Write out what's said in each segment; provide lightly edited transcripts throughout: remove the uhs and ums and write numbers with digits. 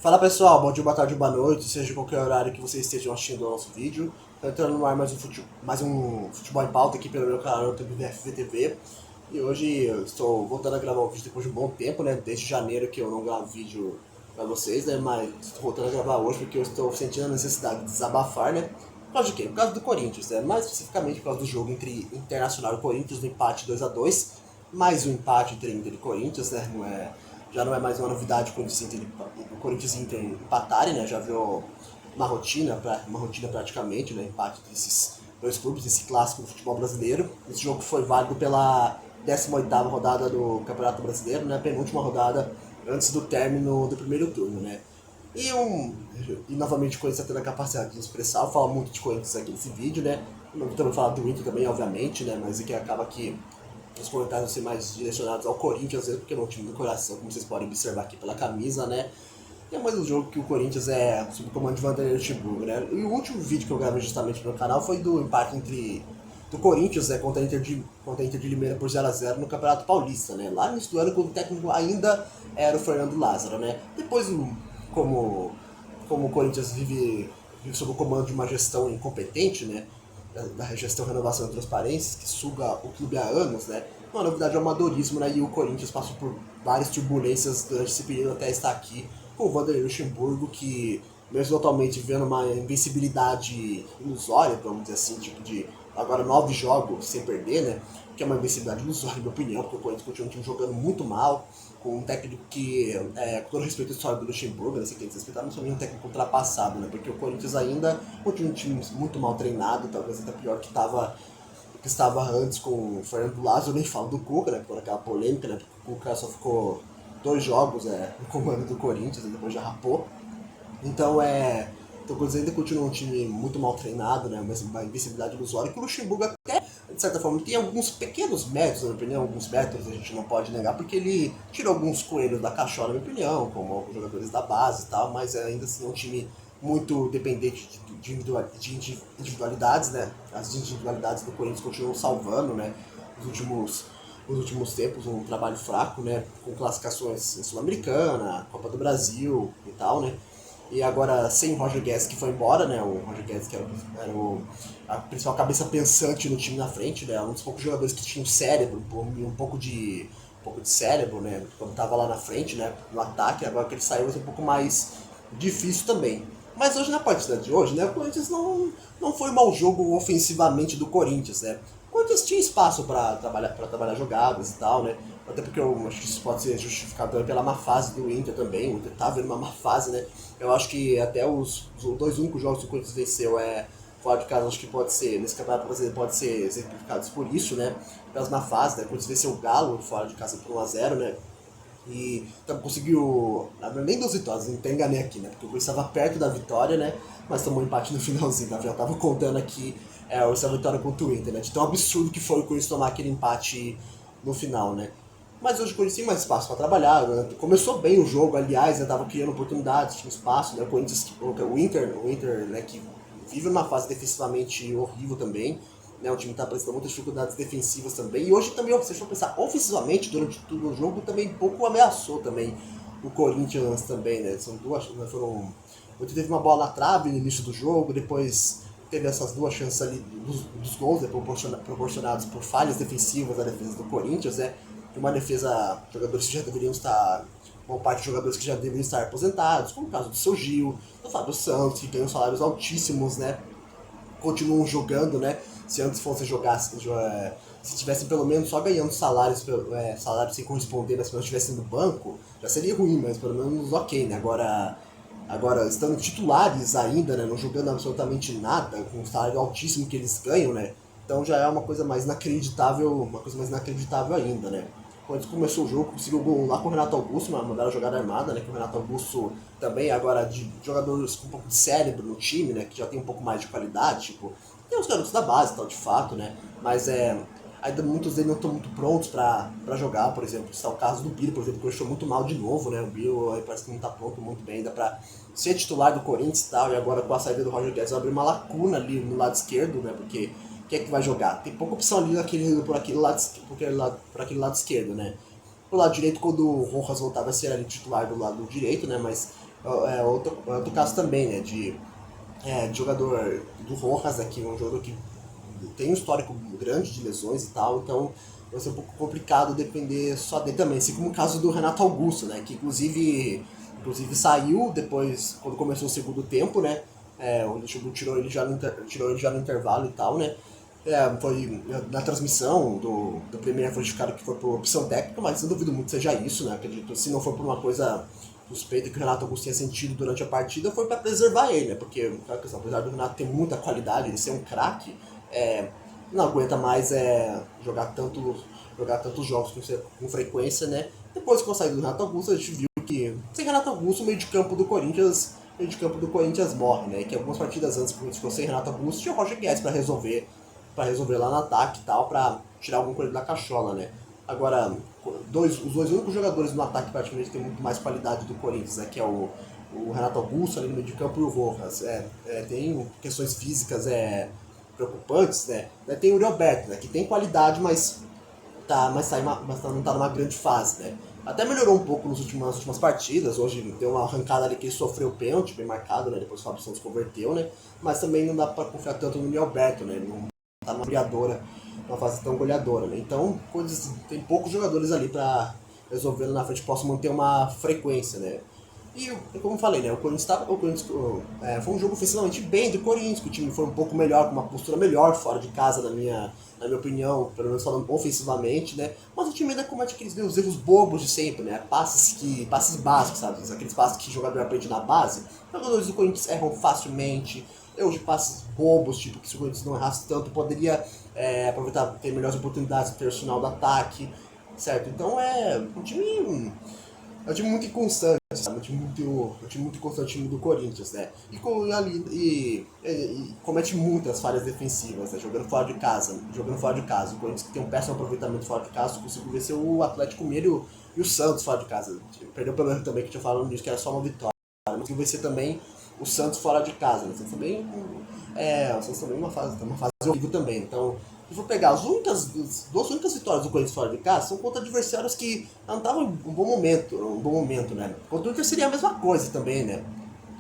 Fala pessoal, bom dia, boa tarde, boa noite, seja em qualquer horário que vocês estejam assistindo o nosso vídeo. Estou entrando no ar mais um futebol em pauta aqui pelo meu canal YouTube VFVTV. E hoje eu estou voltando a gravar um vídeo depois de um bom tempo, né? Desde janeiro que eu não gravo vídeo para vocês, né? Mas estou voltando a gravar hoje porque eu estou sentindo a necessidade de desabafar, né? Por causa de quê? Por causa do Corinthians, né? Mais especificamente por causa do jogo entre Internacional e Corinthians, no empate 2-2, mais um empate entre Inter e Corinthians, né? Já não é mais uma novidade o Corinthians e Inter empatarem, né? Já virou uma rotina praticamente, né? Empate desses dois clubes, esse clássico do futebol brasileiro. Esse jogo foi válido pela 18ª rodada do Campeonato Brasileiro, né? Penúltima rodada antes do término do primeiro turno, né? E, e novamente o Corinthians tendo a capacidade de expressar, eu falo muito de Corinthians aqui nesse vídeo, né? Não vou também falar do Inter também, obviamente, né? Mas é que acaba que os comentários vão ser mais direcionados ao Corinthians, às vezes, porque é um time do coração, como vocês podem observar aqui pela camisa, né? E é mais um jogo que o Corinthians é sob o comando de Vanderlei Luxemburgo, né? E o último vídeo que eu gravei justamente no meu canal foi do empate do Corinthians, né, contra a Inter de Limeira por 0-0 no Campeonato Paulista, né? Lá no início do ano, quando o técnico ainda era o Fernando Lázaro, né? Depois, como, como o Corinthians vive sob o comando de uma gestão incompetente, né? Da gestão Renovação e Transparência, que suga o clube há anos, né? Uma novidade é o amadorismo, né? E o Corinthians passou por várias turbulências durante esse período até estar aqui com o Vanderlei Luxemburgo, que mesmo atualmente vendo uma invencibilidade ilusória, vamos dizer assim, tipo de agora 9 jogos sem perder, né? Que é uma invencibilidade ilusória, na minha opinião, porque o Corinthians continua um time jogando muito mal, com um técnico que, com todo respeito à história do Luxemburgo, né, você tem que respeitar, mas também um técnico ultrapassado, né? Porque o Corinthians ainda continua um time muito mal treinado, talvez até pior que estava antes com o Fernando Lázaro, eu nem falo do Cuca, né? Por aquela polêmica, né? Porque o Cuca só ficou 2 jogos no comando do Corinthians, e depois já rapou. Então Então o Corinthians ainda continua um time muito mal treinado, né? Uma invencibilidade ilusória, que o Luxemburgo até, de certa forma, tem alguns pequenos méritos, na minha opinião, alguns métodos a gente não pode negar, porque ele tirou alguns coelhos da cachola, na minha opinião, como alguns jogadores da base e tal, mas ainda assim é um time muito dependente de individualidades, né? As individualidades do Corinthians continuam salvando, né? Os últimos, os últimos tempos, um trabalho fraco, né? Com classificações em Sul-Americana, Copa do Brasil e tal, né? E agora sem o Roger Guedes, que foi embora, né? O Roger Guedes que a principal cabeça pensante no time na frente, né? Um dos poucos jogadores que tinham cérebro, um pouco de cérebro, né? Quando tava lá na frente, né? No ataque, agora que ele saiu vai ser um pouco mais difícil também. Mas hoje, na partida de hoje, né? O Corinthians não foi mau jogo ofensivamente do Corinthians, né? O Corinthians tinha espaço para trabalhar jogadas e tal, né? Até porque eu acho que isso pode ser justificado também pela má fase do Inter também. O Inter tá vendo uma má fase, né? Eu acho que até os 2 únicos jogos que o Corinthians venceu fora de casa, acho que pode ser, nesse campeonato brasileiro, pode ser exemplificados por isso, né? Pelas má fase, né? O Corinthians venceu o Galo fora de casa por 1-0, né? E então, conseguiu. Nem 2 vitórias, não tem enganei aqui, né? Porque o Corinthians estava perto da vitória, né? Mas tomou um empate no finalzinho, tá? Já tava contando aqui essa vitória contra o Inter, né? De tão absurdo que foi o Corinthians tomar aquele empate no final, né? Mas hoje o Corinthians tem mais espaço para trabalhar, né? Começou bem o jogo, aliás, né? Tava criando oportunidades, tinha espaço, né? O Corinthians, o Inter, né? Que vive uma fase defensivamente horrível também, né? O time está apresentando muitas dificuldades defensivas também. E hoje também, se for pensar ofensivamente, durante todo o jogo, também pouco ameaçou também o Corinthians também, né? São duas, né, foram... O Inter teve uma bola na trave no início do jogo, depois teve essas 2 chances ali dos gols, né, proporcionados por falhas defensivas da defesa do Corinthians, né? Uma defesa, jogadores que já deveriam estar, uma parte de jogadores que já deveriam estar aposentados, como o caso do Seu Gil, do Fábio Santos, que ganham salários altíssimos, né? Continuam jogando, né? Se antes fosse jogar, se tivessem pelo menos só ganhando salários sem corresponder, mas se não estivessem no banco, já seria ruim, mas pelo menos ok, né? Agora estando titulares ainda, né? Não jogando absolutamente nada, com o salário altíssimo que eles ganham, né? Então já é uma coisa mais inacreditável ainda, né? Quando começou o jogo, conseguiu o gol lá com o Renato Augusto, mandaram a jogada armada, né? Que o Renato Augusto também, agora de jogadores com um pouco de cérebro no time, né? Que já tem um pouco mais de qualidade, tipo, tem os garotos da base, tal, de fato, né? Mas ainda muitos deles não estão muito prontos pra jogar, por exemplo. Está o caso do Biro, por exemplo, que eu estou muito mal de novo, né? O Biro parece que não está pronto muito bem ainda pra ser titular do Corinthians e tal, e agora com a saída do Roger Guedes vai abrir uma lacuna ali no lado esquerdo, né? Porque quem é que vai jogar? Tem pouca opção ali por aquele lado esquerdo, né? Pro lado direito, quando o Rojas voltar, vai ser ali titular do lado direito, né? Mas outro caso também, né, de jogador do Rojas aqui, um jogador que tem um histórico grande de lesões e tal, então vai ser um pouco complicado depender só dele também, assim como o caso do Renato Augusto, né, que inclusive saiu depois, quando começou o segundo tempo, né, o Luxemburgo tirou ele já no intervalo e tal, né, foi na transmissão do Premier foi indicado que foi por opção técnica, mas eu duvido muito que seja isso, né, acredito, se não for por uma coisa suspeita que o Renato Augusto tinha sentido durante a partida, foi para preservar ele, né, porque apesar do Renato ter muita qualidade, ele ser um craque, é, não aguenta mais jogar tantos jogos com frequência, né? Depois que eu saí do Renato Augusto, a gente viu que sem Renato Augusto o meio de campo do Corinthians morre, né? E que algumas partidas antes que ficou sem Renato Augusto tinha o Roger Guedes para resolver lá no ataque e tal, para tirar algum coelho da cachola, né? Agora, os dois únicos jogadores no ataque praticamente que tem muito mais qualidade do Corinthians, né? Que é o Renato Augusto ali no meio de campo e o Rojas. Tem questões físicas preocupantes, né? Tem o Uri Alberto, né? Que tem qualidade, mas não tá numa grande fase, né? Até melhorou um pouco nas últimas partidas. Hoje deu uma arrancada ali que ele sofreu o pênalti, bem marcado, né? Depois o Fábio Santos converteu, né? Mas também não dá pra confiar tanto no Uri Alberto, né? Ele não tá numa fase tão goleadora, né? Então, tem poucos jogadores ali pra resolver na frente, posso manter uma frequência, né? E, como eu falei, né, foi um jogo ofensivamente bem do Corinthians, que o time foi um pouco melhor, com uma postura melhor fora de casa, na minha opinião, pelo menos falando ofensivamente, né? Mas o time ainda comete os erros bobos de sempre, né? Passes básicos, sabe? Aqueles passes que o jogador aprende na base. Os jogadores do Corinthians erram facilmente, erros de passes bobos, tipo, que se o Corinthians não errasse tanto, poderia aproveitar, ter melhores oportunidades no terço do ataque, certo? Então é um time muito inconstante, sabe? Um time muito inconstante, o time do Corinthians, né? E comete muitas falhas defensivas, né? Jogando fora de casa. O Corinthians que tem um péssimo aproveitamento fora de casa, conseguiu vencer o Atlético Mineiro e o Santos fora de casa. Perdeu pelo erro também, que tinha falado nisso, que era só uma vitória. Conseguiu vencer também o Santos fora de casa, né? O Santos também tem uma fase horrível também, então se for pegar as duas únicas vitórias do Corinthians fora de casa são contra adversários que não estavam em um bom momento, né? Contra o Inter seria a mesma coisa também, né?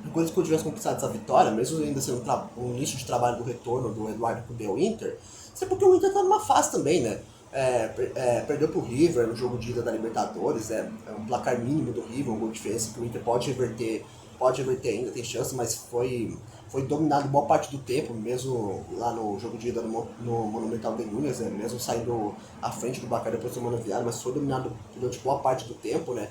O Corinthians, quando tivesse conquistado essa vitória, mesmo ainda sendo um início de trabalho do retorno do Eduardo Cudê ao Inter, isso é porque o Inter tá numa fase também, né? Perdeu pro River no jogo de ida da Libertadores, é um placar mínimo do River, um gol de diferença que o Inter pode reverter ainda, tem chance, mas foi dominado boa parte do tempo, mesmo lá no jogo de ida no Monumental de Nunes, né? Mesmo saindo à frente do placar depois do Manoviário, mas foi dominado durante boa parte do tempo, né?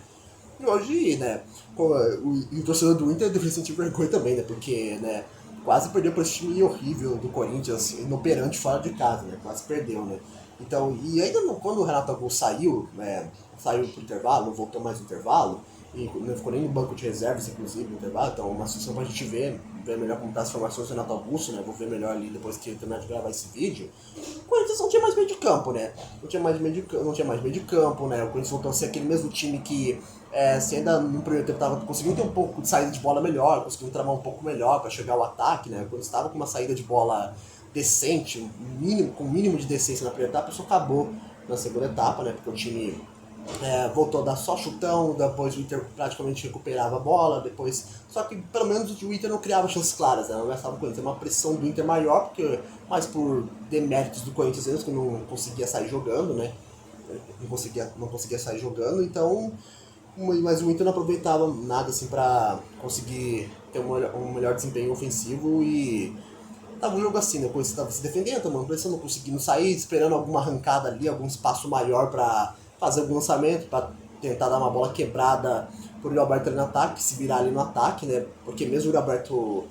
E hoje, né, o torcedor do Inter deveria sentir vergonha também, né? Porque, né, quase perdeu para esse time horrível do Corinthians, inoperante fora de casa, né? Quase perdeu, né? Então, e ainda quando o Renato Augusto saiu pro intervalo, não voltou mais no intervalo, e não ficou nem no banco de reservas, inclusive, no intervalo, então uma situação pra gente ver melhor como tá as formações do Renato Augusto, né? Vou ver melhor ali depois que eu terminar de gravar esse vídeo. O Corinthians não tinha mais meio de campo, né? Não tinha mais meio de campo, né? O Corinthians voltou a ser aquele mesmo time que se ainda no primeiro tempo tava conseguindo ter um pouco de saída de bola melhor, conseguindo travar um pouco melhor para chegar ao ataque, né? Quando estava com uma saída de bola decente, com um mínimo de decência na primeira etapa, isso acabou na segunda etapa, né? Porque o time voltou a dar só chutão, depois o Inter praticamente recuperava a bola, depois. Só que pelo menos o Inter não criava chances claras, né? Não gastava o Corinthians. Uma pressão do Inter maior, mais por deméritos do Corinthians mesmo, que não conseguia sair jogando, né? Não conseguia sair jogando, então. Mas o Inter não aproveitava nada assim pra conseguir ter um melhor desempenho ofensivo e tava um jogo assim, né? O Corinthians tava se defendendo, tomando pressão, não conseguindo sair, esperando alguma arrancada ali, algum espaço maior pra fazer algum lançamento, pra tentar dar uma bola quebrada pro Yuri Alberto ali no ataque, se virar ali no ataque, né? Porque mesmo o Yuri Alberto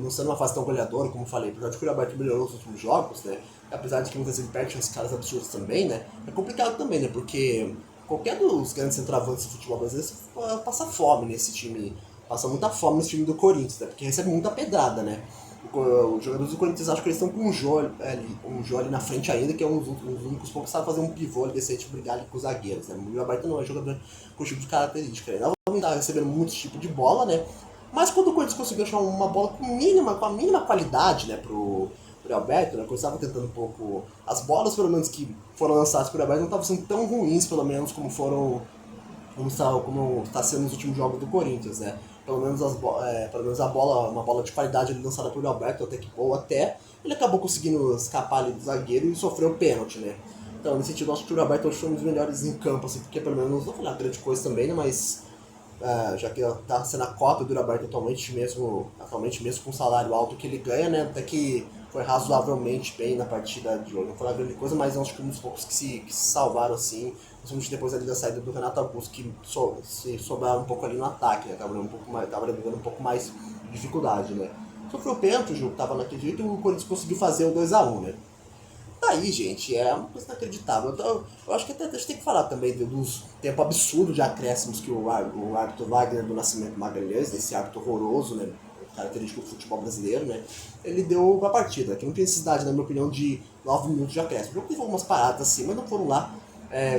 não sendo uma fase tão goleadora, como eu falei, apesar de que o Yuri Alberto melhorou nos últimos jogos, né? Apesar de que muitas vezes perde uns caras absurdos também, né? É complicado também, né? Porque qualquer dos grandes centroavantes do futebol brasileiro passa fome nesse time, passa muita fome nesse time do Corinthians, né? Porque recebe muita pedrada, né? Os jogadores do Corinthians acham que eles estão com um Jô ali na frente ainda, que é um dos únicos poucos que sabe fazer um pivô ali decente, brigar ali com os zagueiros, né? O Yuri Alberto não é jogador com esse tipo de característica, né? Novamente tá recebendo muito tipo de bola, né? Mas quando o Corinthians conseguiu achar uma bola com a mínima qualidade, né, pro Alberto, né, quando estava tentando um pouco. As bolas, pelo menos, que foram lançadas pro Alberto não estavam sendo tão ruins, pelo menos, como foram como está sendo nos últimos jogos do Corinthians, né? Pelo menos a bola, uma bola de qualidade ali lançada por Alberto, até que boa até, ele acabou conseguindo escapar ali do zagueiro e sofreu o pênalti, né? Então, nesse sentido, eu acho que o Alberto foi um dos melhores em campo, assim, porque pelo menos não foi uma grande coisa também, né? Mas já que tá sendo a cota do Alberto atualmente mesmo com o salário alto que ele ganha, né? Até que foi razoavelmente bem na partida de hoje. Não foi uma grande coisa, mas eu acho que um dos poucos que se salvaram assim, principalmente depois ali da saída do Renato Augusto, que se sobraram um pouco ali no ataque, né? Tava dando um pouco mais de dificuldade, né? Sofreu o pênalti, o jogo tava naquele jeito e o Corinthians conseguiu fazer o 2-1, né? Daí, gente, é uma coisa inacreditável. Então, eu acho que até a gente tem que falar também dos tempo absurdo de acréscimos que o árbitro Wagner do Nascimento Magalhães, esse árbitro horroroso, né? Característico do futebol brasileiro, né? Ele deu pra partida, que não tem necessidade, na minha opinião, de 9 minutos de acréscimo. O jogo teve algumas paradas assim, mas não foram lá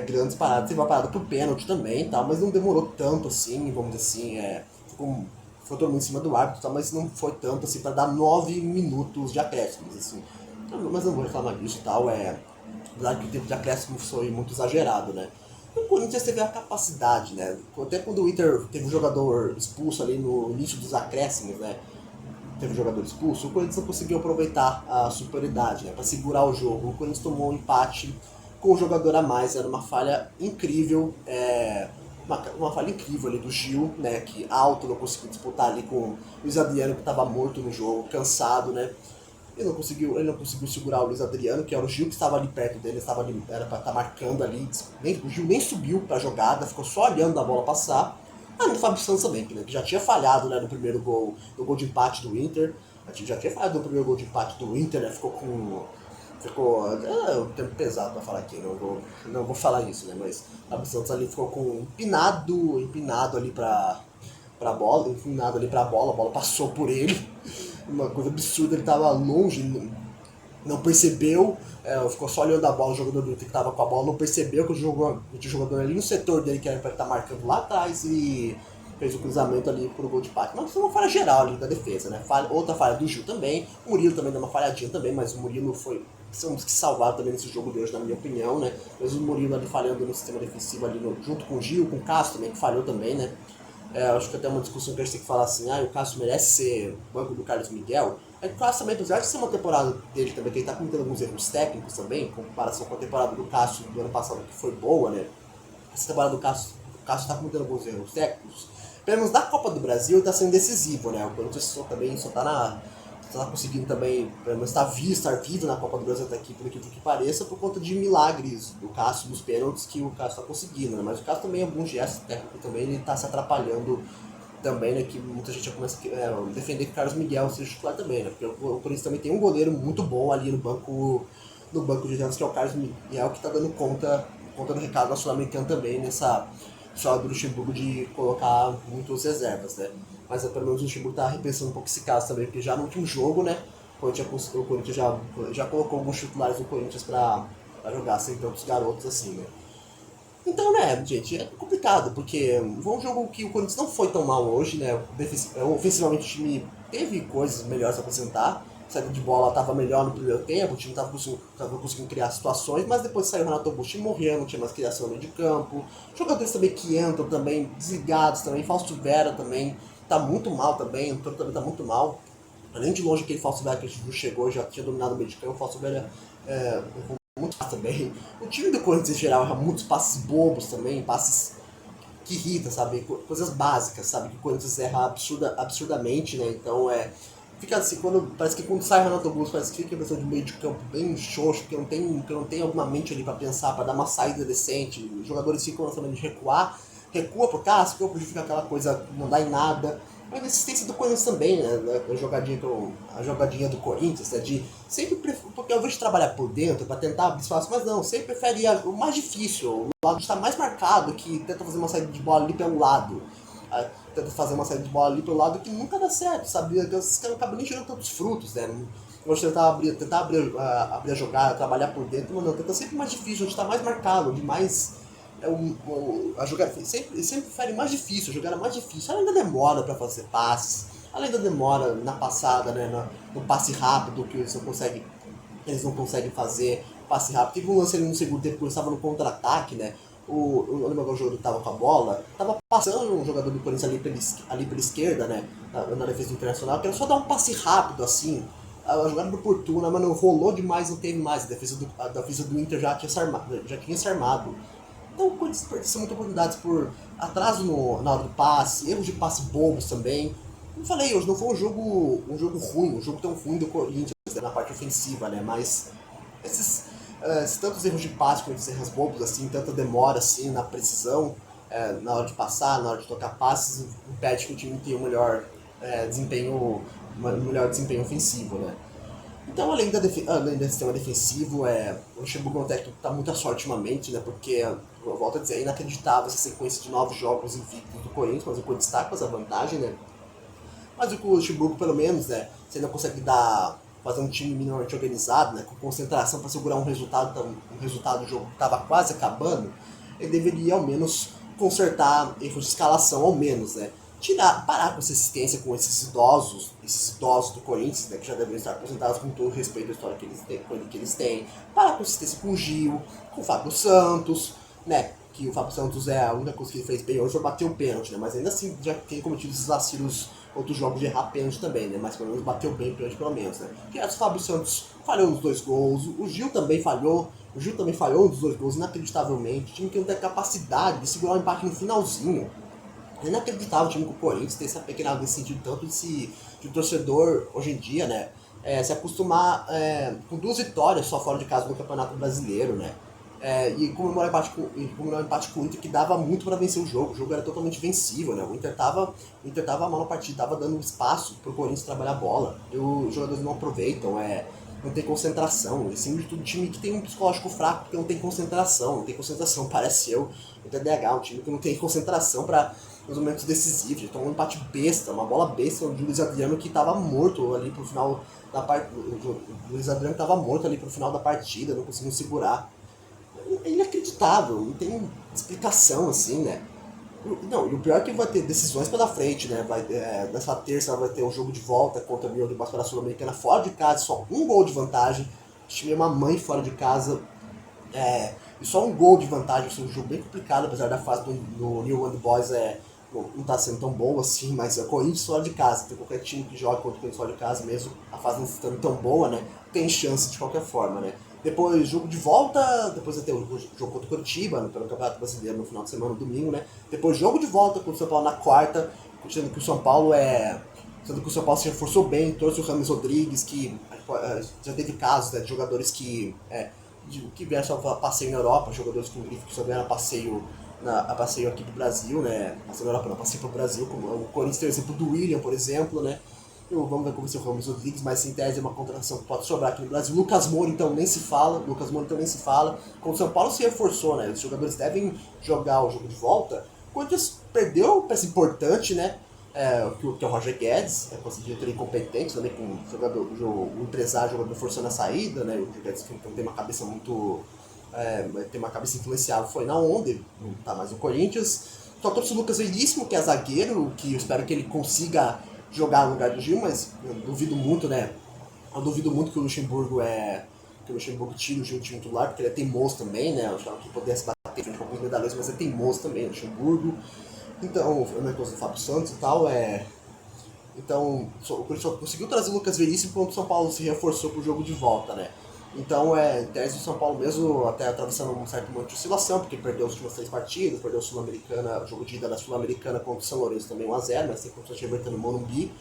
grandes paradas. Teve uma parada pro pênalti também, tá? Mas não demorou tanto assim, vamos dizer assim. Foi todo mundo em cima do árbitro, tá? Mas não foi tanto assim para dar 9 minutos de acréscimos, assim. Mas eu não vou reclamar disso e tal, apesar que o tempo de acréscimo foi muito exagerado, né? O Corinthians teve a capacidade, né? Até quando o Inter teve um jogador expulso ali no início dos acréscimos, né? Teve um jogador expulso, o Corinthians não conseguiu aproveitar a superioridade, né? Para segurar o jogo. O Corinthians tomou um empate com o jogador a mais, era uma falha incrível, uma falha incrível ali do Gil, né? Que alto não conseguiu disputar ali com o Luiz Adriano, que estava morto no jogo, cansado, né? Ele não conseguiu segurar o Luiz Adriano, que era o Gil que estava ali perto dele, era para estar marcando ali. O Gil nem subiu para a jogada, ficou só olhando a bola passar. Ah, no Fábio Santos também, né, que já tinha falhado, né, no primeiro gol, no gol de empate do Inter. Já tinha falhado no primeiro gol de empate do Inter, né, ficou um tempo pesado pra falar aqui, não vou falar isso, né, mas o Fábio Santos ali ficou com empinado ali pra bola, empinado ali pra bola, a bola passou por ele, uma coisa absurda, ele tava longe, não percebeu, ficou só olhando a bola, o jogador do Inter que tava com a bola não percebeu que o jogador ali no setor dele que era pra estar marcando lá atrás e fez o cruzamento ali pro gol de empate. Mas foi uma falha geral ali da defesa, né? Outra falha do Gil também, o Murilo também deu uma falhadinha também, mas o Murilo são os que salvaram também nesse jogo de hoje, na minha opinião, né? Mas o Murilo ali falhando no sistema defensivo ali junto com o Gil, com o Cássio também, que falhou também, né? Acho que até uma discussão que a gente tem que falar assim, o Cássio merece ser banco do Carlos Miguel. O Cássio também, apesar de ser uma temporada dele também, que ele tá cometendo alguns erros técnicos também, em comparação com a temporada do Cássio do ano passado, que foi boa, né? Essa temporada do Cássio tá cometendo alguns erros técnicos. Pelo menos na Copa do Brasil ele tá sendo decisivo, né? O Corinthians só tá conseguindo também, pelo menos estar vivo na Copa do Brasil até aqui, por incrível que pareça, por conta de milagres do Cássio, dos pênaltis que o Cássio tá conseguindo, né? Mas o Cássio também, alguns gestos técnicos também, ele tá se atrapalhando também, né? Que muita gente já começa a defender que o Carlos Miguel seja titular também, né? Porque o Corinthians também tem um goleiro muito bom ali no banco de reservas, que é o Carlos Miguel, que tá dando conta do recado da Sul-Americana também nessa história do Luxemburgo de colocar muitos reservas, né? Mas pelo menos o Luxemburgo tá repensando um pouco esse caso também, porque já no último jogo, né, o Corinthians já colocou alguns titulares do Corinthians pra jogar, sem tantos garotos assim, né? Então, né, gente, é complicado, porque foi um jogo que o Corinthians não foi tão mal hoje, né? Ofensivamente o time teve coisas melhores a apresentar. A saída de bola estava melhor no primeiro tempo, o time tava conseguindo criar situações, mas depois saiu o Renato Augusto morrendo, não tinha mais criação no meio de campo. Jogadores também que entram também, desligados também, Fausto Vera também tá muito mal também, o Antônio também tá muito mal. Além de longe aquele Fausto Vera que a gente chegou, já tinha dominado o meio de campo, o Fausto Vera muito passes também. O time do Corinthians em geral erra muitos passes bobos também, passes que irritam, sabe? Coisas básicas, sabe? Que o Corinthians erra absurdamente, né? Então fica assim, parece que quando sai o Renato Augusto, parece que fica a impressão de meio de campo bem xoxo, que não tem alguma mente ali pra pensar, pra dar uma saída decente. Os jogadores ficam lançando de recuar, recua pro Cássio, fica aquela coisa, não dá em nada. A insistência do Corinthians também, né? A jogadinha do Corinthians, né? De sempre, porque ao invés de trabalhar por dentro para tentar abrir espaço, mas não, sempre prefere o mais difícil, o lado que está mais marcado, que tenta fazer uma saída de bola ali pelo lado. Tenta fazer uma saída de bola ali pelo lado que nunca dá certo, sabe? Esses caras não acabam nem gerando tantos frutos, né? Vamos tentar abrir a jogada, trabalhar por dentro, mas não, tenta sempre mais difícil, onde está mais marcado, onde mais a jogada sempre prefere mais difícil, a jogada mais difícil. Ela ainda demora para fazer passes, ela ainda demora na passada, né, no passe rápido que eles não conseguem fazer passe rápido. Teve um lance ali no segundo tempo que eles estavam no contra-ataque, né? eu lembro que o jogador tava com a bola, tava passando um jogador do Corinthians ali pela esquerda, né? Na defesa do Internacional, que era só dar um passe rápido assim. A jogada oportuna, mas não rolou demais, não teve mais. A defesa do Inter já tinha se armado. Então o Corinthians desperdiça muitas oportunidades por atraso na hora do passe, erros de passe bobos também. Como falei, hoje não foi um jogo ruim, um jogo tão ruim do Corinthians, né, na parte ofensiva, né? Mas esses tantos erros de passe, com esses erros bobos, assim, tanta demora assim, na precisão, na hora de passar, na hora de tocar passes, impede que o time tenha um melhor desempenho ofensivo, né? Então, além do sistema defensivo, o Luxemburgo é um técnico que está muito à sorte ultimamente, né? Porque, eu volto a dizer, é inacreditável essa sequência de 9 jogos invictos do Corinthians, mas o Corinthians está com essa vantagem, né? Mas o Luxemburgo, pelo menos, né? Se ele não consegue fazer um time minimamente organizado, né? Com concentração para segurar um resultado do jogo que estava quase acabando, ele deveria, ao menos, consertar erros de escalação, ao menos, né? Parar com essa assistência com esses idosos do Corinthians, né, que já devem estar aposentados com todo o respeito à história que eles têm. Parar com assistência com o Gil, com o Fábio Santos, né, que o Fábio Santos a única coisa que ele fez bem hoje foi bater o pênalti, né, mas ainda assim já tem cometido esses vacilos outros jogos de errar pênalti também, né, mas pelo menos bateu bem o pênalti pelo menos, né. Que o Fábio Santos falhou nos 2 gols, o Gil também falhou nos 2 gols inacreditavelmente, time que não tem capacidade de segurar o empate no finalzinho. É inacreditável o time com o Corinthians ter se apequenado nesse sentido, tanto de torcedor hoje em dia, né? Se acostumar com 2 vitórias só fora de casa no Campeonato Brasileiro, né? E comemorar o empate com o Inter, que dava muito para vencer o jogo era totalmente vencível, né? O Inter tava mal na partida, tava dando espaço pro Corinthians trabalhar a bola, e os jogadores não aproveitam, não tem concentração, acima de tudo, time que tem um psicológico fraco porque não tem concentração, parece o TDAH, um time que não tem concentração para nos momentos decisivos. Ele tomou um empate besta, uma bola besta do Luiz Adriano que estava morto ali pro final da partida. O Luiz Adriano estava morto ali pro final da partida, não conseguiu segurar. É inacreditável, não tem explicação assim, né? Não, e o pior é que vai ter decisões pela frente, né? Nessa terça vai ter um jogo de volta contra o Milho de Baixo Sul-Americana fora de casa, só um gol de vantagem. O time é uma mãe fora de casa. E só um gol de vantagem, assim, um jogo bem complicado, apesar da fase do New Old Boys não tá sendo tão boa assim, mas é o Corinthians fora de casa, então qualquer time que joga contra o Corinthians fora de casa, mesmo a fase não estando tão boa, né, tem chance de qualquer forma, né. Depois, jogo de volta, depois vai ter o jogo contra o Curitiba, né, pelo Campeonato Brasileiro no final de semana, no domingo, né. Depois, jogo de volta contra o São Paulo na quarta, sendo que o São Paulo se reforçou bem, trouxe o Rames Rodrigues, que já teve casos, né, de jogadores que vieram só passeio na Europa, jogadores com grife que só vieram a passeio aqui do Brasil, né? Passeio na Europa, não, passeio pro Brasil, como o Corinthians tem o exemplo do William, por exemplo, né? Vamos ver como vai ser o Ramos Rodrigues, mas em tese é uma contratação que pode sobrar aqui no Brasil. Lucas Moura, então, nem se fala. Quando o São Paulo se reforçou, né? Os jogadores devem jogar o jogo de volta. O Corinthians perdeu peça importante, né? Que é o Roger Guedes, com essa diretoria incompetente também, com o empresário, o jogador forçando a saída, né? O Roger Guedes que tem uma cabeça muito. Tem uma cabeça influenciável, foi na onda, não tá mais no Corinthians. Só trouxe o Lucas Veríssimo, que é zagueiro, que eu espero que ele consiga jogar no lugar do Gil, mas eu duvido muito, né? Eu duvido muito que o Luxemburgo tire o Gil do time titular, porque ele é teimoso também, né? Eu achava que pudesse bater frente com alguns medalhões, mas é teimoso também, o Luxemburgo. Então, eu não coisa do Fábio Santos e tal, Então, o Corinthians conseguiu trazer o Lucas Veríssimo quando o São Paulo se reforçou pro jogo de volta, né? Então, em tese, o São Paulo mesmo até atravessando um certo momento de oscilação, porque perdeu as últimas 3 partidas, perdeu a Sul-Americana, o jogo de ida da Sul-Americana contra o São Lourenço também 1x0, mas tem contra o Everton no Morumbi.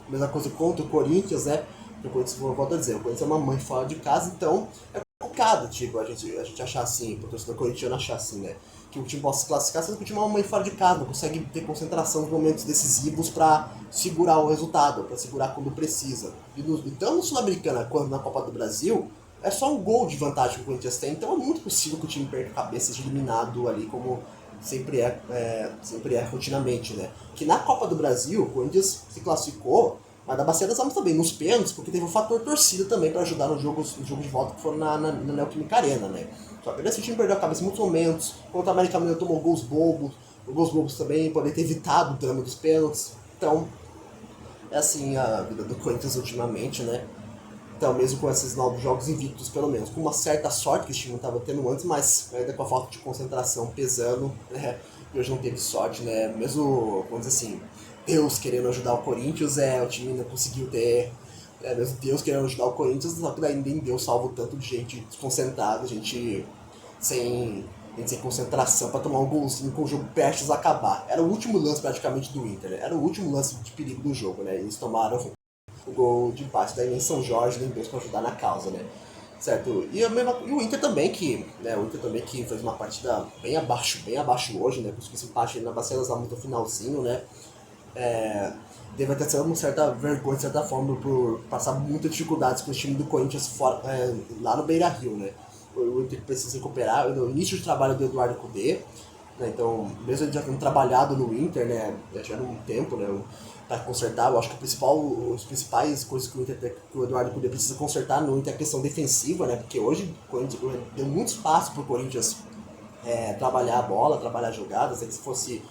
Mesma coisa contra o Corinthians, né? O Corinthians, volto a dizer, o Corinthians é uma mãe fora de casa, então é complicado, tipo, a gente achar assim, o torcedor corintiano achar assim, né? Que o time possa se classificar, sendo que o time é uma mãe fora de casa, não consegue ter concentração nos momentos decisivos para segurar o resultado, para segurar quando precisa. Então, no Sul-Americana, quando na Copa do Brasil, é só um gol de vantagem que o Corinthians tem, então é muito possível que o time perca a cabeça e seja eliminado ali, como sempre é rotinamente, né? Que na Copa do Brasil, o Corinthians se classificou, mas da Bacia das Almas também, nos pênaltis, porque teve o fator torcida também para ajudar no jogo de volta que foram na Neoquímica Arena, né? Só que esse time perdeu a cabeça em muitos momentos, contra o América Mineiro tomou gols bobos também, poderia ter evitado o drama dos pênaltis. Então, é assim a vida do Corinthians ultimamente, né? Então, mesmo com esses novos jogos invictos, pelo menos, com uma certa sorte que o time não estava tendo antes, mas ainda com a falta de concentração pesando, né? E hoje não teve sorte, né? Mesmo, vamos dizer assim, Deus querendo ajudar o Corinthians, o time ainda conseguiu ter. Mesmo Deus querendo ajudar o Corinthians, só que daí nem Deus salva o tanto de gente desconcentrada, sem, gente sem concentração para tomar um golzinho com o jogo prestes a acabar. Era o último lance praticamente do Inter, né? Era o último lance de perigo do jogo, né? Eles tomaram o gol de empate daí em São Jorge, nem Deus para ajudar na causa, né? Certo? E o Inter também que, né, o Inter também que fez uma partida bem abaixo hoje, né? Conseguiu esse empate na Bacelas lá muito finalzinho, né? É, deve ter sido uma certa vergonha, de certa forma, por passar muitas dificuldades com o time do Corinthians fora, lá no Beira-Rio, né? O Inter precisa recuperar no início de trabalho do Eduardo Cudê, né? Então, mesmo ele já tendo trabalhado no Inter, né, já um tempo, né, para consertar, eu acho que os principais coisas que que o Eduardo Cudê precisa consertar no Inter é a questão defensiva, né, porque hoje o Corinthians deu muito espaço para o Corinthians trabalhar a bola, trabalhar jogadas, que se fosse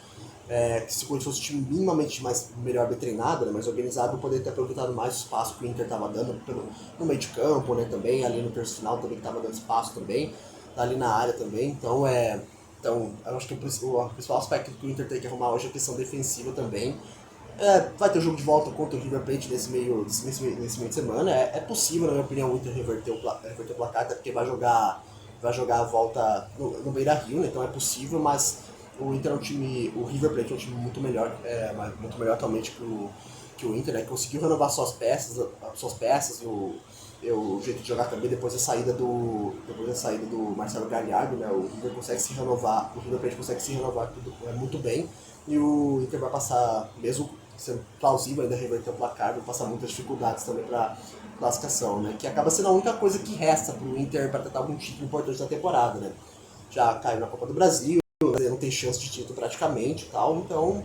que se o Corinthians fosse um time minimamente melhor bem treinado, né, mais organizado, poderia ter aproveitado mais o espaço que o Inter estava dando no meio de campo, né, também, ali no terço final também que estava dando espaço também, ali na área também, então eu acho que o principal aspecto que o Inter tem que arrumar hoje é a questão defensiva também. Vai ter o jogo de volta contra o River Plate nesse meio de semana. É possível, na minha opinião, o Inter reverter o placar, até porque vai jogar a volta no Beira Rio, né? Então é possível, mas o Inter é um time. O River Plate é um time muito melhor atualmente que o Inter, né? Conseguiu renovar suas peças o jeito de jogar também depois da saída do Marcelo Galhardo, né? O River consegue se renovar, o River Plate consegue se renovar muito bem e o Inter vai passar, mesmo sendo plausível ainda reverter o placar, vai passar muitas dificuldades também para classificação, né? Que acaba sendo a única coisa que resta para o Inter para tentar algum título importante da temporada, né? Já caiu na Copa do Brasil, não tem chance de título praticamente e tal, então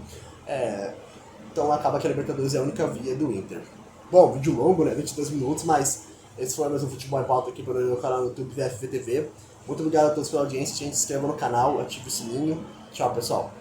acaba que a Libertadores é a única via do Inter. Bom, vídeo longo, né? 22 minutos, mas esse foi mais um Futebol em Pauta aqui pelo meu canal no YouTube VFVTV. Muito obrigado a todos pela audiência, gente. Se inscreva no canal, ative o sininho. Tchau, pessoal.